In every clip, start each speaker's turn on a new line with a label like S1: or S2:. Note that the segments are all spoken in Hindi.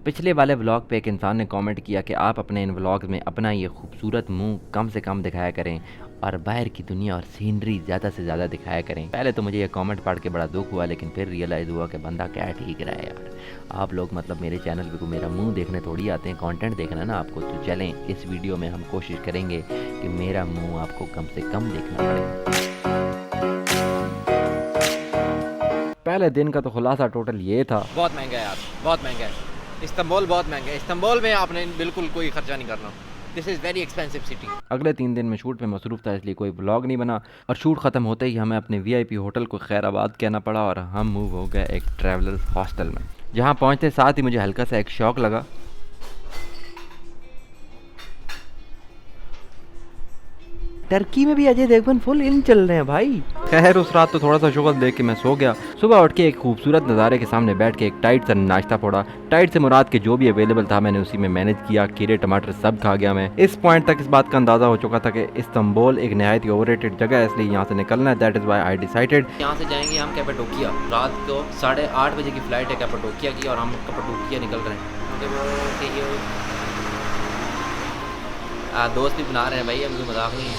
S1: पिछले वाले व्लॉग पे एक इंसान ने कमेंट किया कि आप अपने इन व्लॉग्स में अपना ये खूबसूरत मुंह कम से कम दिखाया करें और बाहर की दुनिया और सीनरी ज़्यादा से ज़्यादा दिखाया करें। पहले तो मुझे ये कमेंट पढ़ के बड़ा दुख हुआ, लेकिन फिर रियलाइज़ हुआ कि बंदा क्या ठीक रहा है यार। आप लोग मतलब मेरे चैनल पे को मेरा मुंह देखने थोड़ी आते हैं, कंटेंट देखना ना आपको। तो चलें इस वीडियो में हम कोशिश करेंगे कि मेरा मुँह आपको कम से कम देखना पड़े। पहले दिन का तो खुलासा टोटल ये था,
S2: बहुत महंगा है यार, बहुत महंगा है। इस्तांबुल बहुत महंगा है। इस्तांबुल में आपने बिल्कुल कोई खर्चा नहीं करना। This is very expensive city.
S1: अगले 3 दिन में शूट में मसरूफ़ था, इसलिए कोई व्लॉग नहीं बना और शूट ख़त्म होते ही हमें अपने वीआईपी होटल को खैराबाद कहना पड़ा और हम मूव हो गए एक ट्रैवलर्स हॉस्टल में। जहाँ पहुँचते साथ ही मुझे हल्का सा एक शौक लगा। टर्की में भी अजय देवगन फुल इन चल रहे हैं भाई। खैर उस रात तो थोड़ा सा शुगल देख के मैं सो गया। सुबह उठ के एक खूबसूरत नज़ारे के सामने बैठ के एक टाइट सा नाश्ता फोड़ा। टाइट से मुराद के जो भी अवेलेबल था मैंने उसी में मैनेज किया। खीरे टमाटर सब खा गया मैं। इस पॉइंट तक इस बात का अंदाज़ा हो चुका था कि इस्तांबुल एक नहायत ही ओवररेटेड जगह है, इसलिए यहाँ से निकलना है। That is why I decided
S2: यहाँ से जाएंगे हम कैपाडोकिया। रात को 8:30 बजे की फ़्लाइट है कैपाडोकिया की और हम कैपाडोकिया निकल रहे हैं। दोस्त भी बना रहे हैं भाई, हम कोई मजाक नहीं है।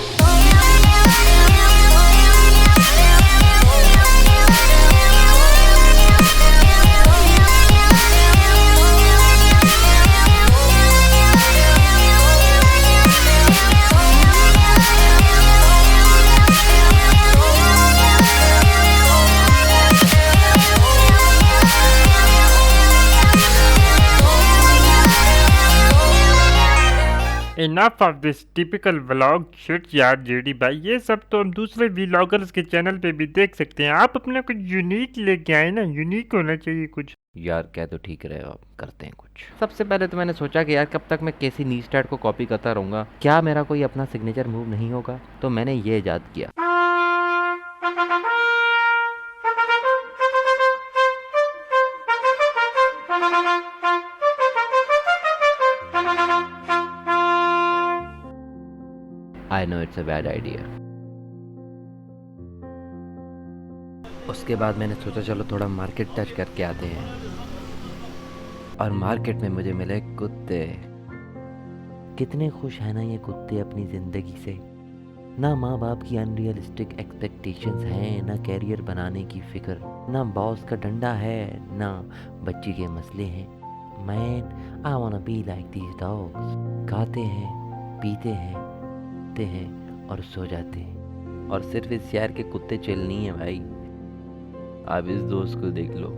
S3: Enough of this typical vlog shit यार जेडी भाई, ये सब तो हम दूसरे व्लॉगर्स के चैनल पे भी देख सकते हैं। आप अपना कुछ यूनिक लेके आए ना, यूनिक होना चाहिए कुछ।
S1: यार क्या तो ठीक रहे हो, आप करते हैं कुछ। सबसे पहले तो मैंने सोचा कि यार कब तक मैं केसी नीस्टैट को कॉपी करता रहूँगा, क्या मेरा कोई अपना सिग्नेचर मूव नहीं होगा। तो मैंने ये ईजाद किया। I know it's a bad idea. उसके बाद मैंने सोचा चलो थोड़ा मार्केट टच करके आते हैं और मार्केट में मुझे मिले कुत्ते। कितने खुश हैं ना ये कुत्ते अपनी ज़िंदगी से। ना माँ बाप की अनरियलिस्टिक एक्सपेक्टेशंस हैं, ना कैरियर बनाने की फिक्र, ना बॉस का डंडा है, ना बच्ची के मसले हैं। Man I वांना be like these dogs. खाते हैं, पीते हैं और सो जाते हैं। और सिर्फ इस शहर के कुत्ते चिल नहीं है भाई। आप इस दोस्त को देख लो,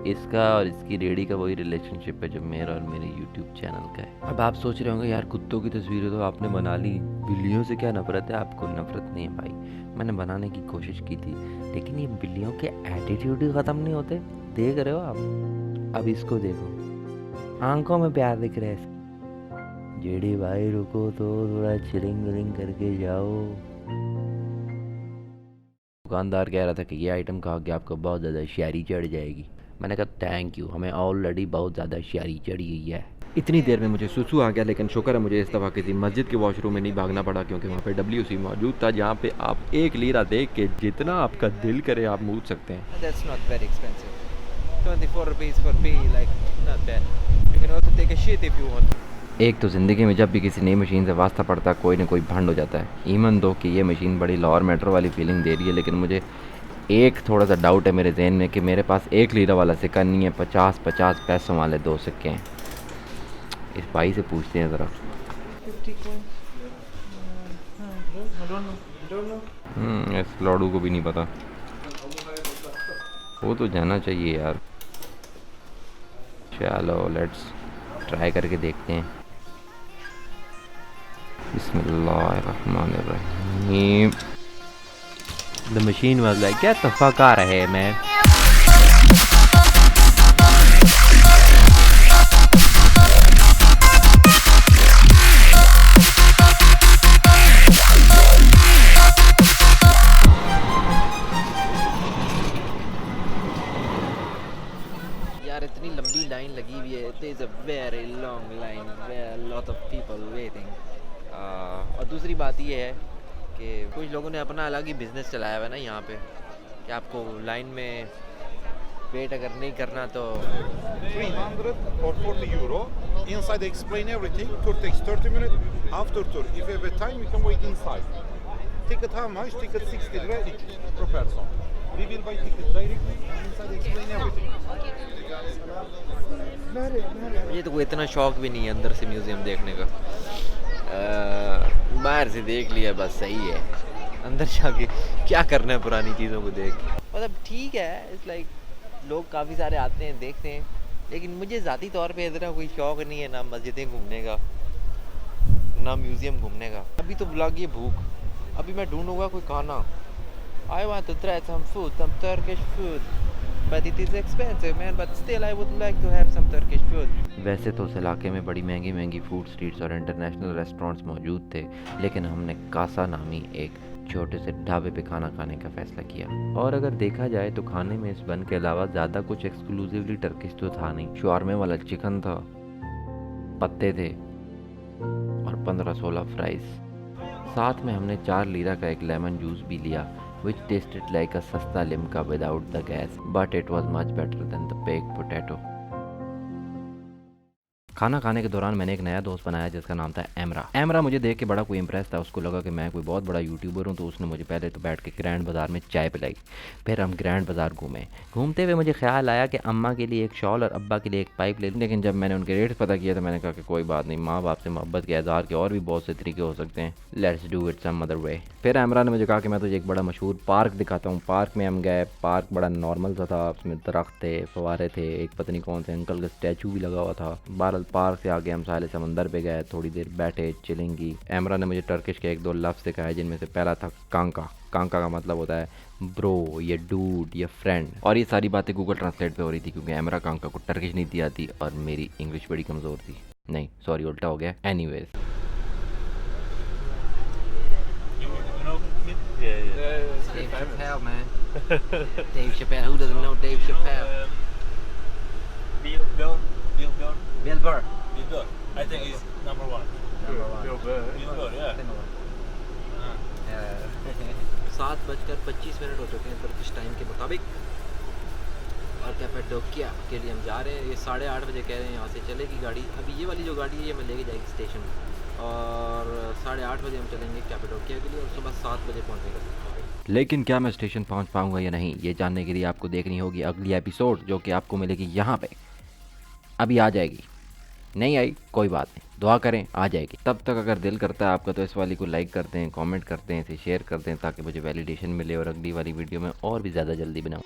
S1: इसका और इसकी रेडी का वही रिलेशनशिप है जो मेरा और मेरे YouTube चैनल का है। अब आप सोच रहे होंगे यार कुत्तों की तस्वीरें तो आपने बना ली, बिल्लियों से क्या नफरत है आपको। नफरत नहीं है भाई, मैंने बनाने की कोशिश की थी, लेकिन ये बिल्लियों के एटीट्यूड ही ख़त्म नहीं होते। देख रहे हो आप, अब इसको देखो, आंखों में प्यार दिख रहा है। जेडी भाई रुको तो थोड़ा चिलिंग विलिंग करके जाओ। दुकानदार कह रहा था कि ये आइटम खा के आपको बहुत ज़्यादा शायरी चढ़ जाएगी। मैंने कहा थैंक यू, हमें ऑलरेडी बहुत ज़्यादा शायरी चढ़ी हुई है। इतनी देर में मुझे सुसु आ गया, लेकिन शुक्र है मुझे इस दफ़ा किसी मस्जिद के वॉशरूम में नहीं भागना पड़ा, क्योंकि वहाँ पे WC मौजूद था, जहाँ पे आप 1 लीरा देख के जितना आपका दिल करे आप मूद सकते हैं।
S2: That's not very expensive. 24 rupees for pee, like not bad. You can also take a shit if you want.
S1: एक तो ज़िंदगी में जब भी किसी नई मशीन से वास्ता पड़ता है कोई ना कोई भंड हो जाता है। ईमन दो कि ये मशीन बड़ी लाहौर मेट्रो वाली फीलिंग दे रही है, लेकिन मुझे एक थोड़ा सा डाउट है मेरे जहन में कि मेरे पास 1 लीरा वाला सिक्का नहीं है, 50-50 पैसों वाले 2 सिक्के हैं। इस भाई से पूछते हैं ज़रा। इस लौड़ू को भी नहीं पता, वो तो जाना चाहिए यार। चलो लेट्स ट्राई करके देखते हैं। बिस्मिल्लाहिर्रहमानिर्रहीम। The machine was like, get the fuck out of here, man.
S2: यार इतनी लंबी लाइन लगी हुई है। There is a very long line where a lot of people waiting. और दूसरी बात ये है कि कुछ लोगों ने अपना अलग ही बिजनेस चलाया हुआ है ना यहाँ पे, कि आपको लाइन में वेट अगर नहीं करना तो
S4: 300 or 40 euro. Inside they explain everything. Tour takes 30 minutes. After tour, if you have a time, you can wait inside. Ticket how much? Ticket 60 lira each per person. We will buy ticket directly. Inside they explain everything.
S2: मुझे तो कोई इतना शौक भी नहीं है अंदर से म्यूज़ियम देखने का। बाहर से देख लिया बस सही है, अंदर जाके क्या करना है पुरानी चीज़ों को देख के। मतलब ठीक है, इट्स लाइक लोग काफ़ी सारे आते हैं देखते हैं, लेकिन मुझे ज़ाती तौर पे इतना कोई शौक नहीं है, ना मस्जिदें घूमने का ना म्यूज़ियम घूमने का। अभी तो ब्लॉग ये भूख, अभी मैं ढूंढूंगा कोई खाना। I want to try some food, some Turkish food, but it is expensive man, but still I would like to have some Turkish food.
S1: वैसे तो उस इलाके में बड़ी महंगी महंगी फूड स्ट्रीट्स और इंटरनेशनल रेस्टोरेंट्स मौजूद थे, लेकिन हमने कासा नामी एक छोटे से ढाबे पे खाना खाने का फैसला किया। और अगर देखा जाए तो खाने में इस बन के अलावा ज़्यादा कुछ एक्सक्लूसिवली टर्किश तो था नहीं। शवारमे वाला चिकन था, पत्ते थे और 15-16 फ्राइज। साथ में हमने 4 लीरा का एक लेमन जूस भी लिया, which tasted like a सस्ता Limca without the gas, but it was much better than the baked potato. खाना खाने के दौरान मैंने एक नया दोस्त बनाया जिसका नाम था एमरा। एमरा मुझे देख के बड़ा कोई इंप्रेस था, उसको लगा कि मैं कोई बहुत बड़ा यूट्यूबर हूँ, तो उसने मुझे पहले तो बैठ के ग्रैंड बाज़ार में चाय पिलाई। फिर हम ग्रैंड बाज़ार घूमे। घूमते हुए मुझे ख्याल आया कि अम्मा के लिए एक शॉल और अब्बा के लिए एक पाइप ले लूँ, लेकिन जब मैंने उनके रेट्स पता किया तो मैंने कहा कि कोई बात नहीं, माँ बाप से मोहब्बत के इज़हार के और भी बहुत से तरीके हो सकते हैं, let's do it some other way. फिर एमरा ने मुझे कहा कि मैं तुझे एक बड़ा मशहूर पार्क दिखाता हूँ। पार्क में हम गए। पार्क बड़ा नॉर्मल सा था, उसमें दरख्त थे, फवारे थे, एक पता नहीं कौन से अंकल का स्टैचू भी लगा हुआ था। बहरहाल पार्क से आगे हम साले समंदर पे गए, थोड़ी देर बैठे, चिलिंग की। एमरा ने मुझे टर्किश के 1-2 लफ्ज़ सिखाए, जिनमें से पहला था कांका। कांका का मतलब होता है ब्रो, या डूड, या फ्रेंड। और ये सारी बातें गूगल ट्रांसलेट पे हो रही थी, क्योंकि एमरा कांका को टर्किश नहीं दी आती और मेरी इंग्लिश बड़ी कमज़ोर थी। नहीं सॉरी, उल्टा हो गया। Anyways
S2: Dave Chappelle, man. Dave Chappelle. Who doesn't know Dave Chappelle?
S5: Bill Burr.
S2: Bill Burr.
S5: Bill Burr. I think he's number one.
S2: Number one.
S5: Bill Burr, yeah.
S2: 7:25 हो चुके हैं तुर्किश टाइम के मुताबिक, और कैपेडोकिया के लिए हम जा रहे हैं। ये 8:30 बजे कह रहे हैं यहाँ से चलेगी गाड़ी। अभी ये वाली जो गाड़ी है ये मैं लेके जाएगी स्टेशन, और 8:30 बजे हम चलेंगे कैपेडोकिया के लिए, और सुबह 7 बजे पहुँचेंगे।
S1: लेकिन क्या मैं स्टेशन पहुंच पाऊंगा या नहीं, ये जानने के लिए आपको देखनी होगी अगली एपिसोड, जो कि आपको मिलेगी यहाँ पे। अभी आ जाएगी, नहीं आई कोई बात नहीं, दुआ करें आ जाएगी। तब तक अगर दिल करता है आपका तो इस वाली को लाइक करते हैं, कमेंट करते हैं, इसे शेयर करते हैं, ताकि मुझे वैलिडेशन मिले और अगली वाली वीडियो में और भी ज़्यादा जल्दी बनाऊँ।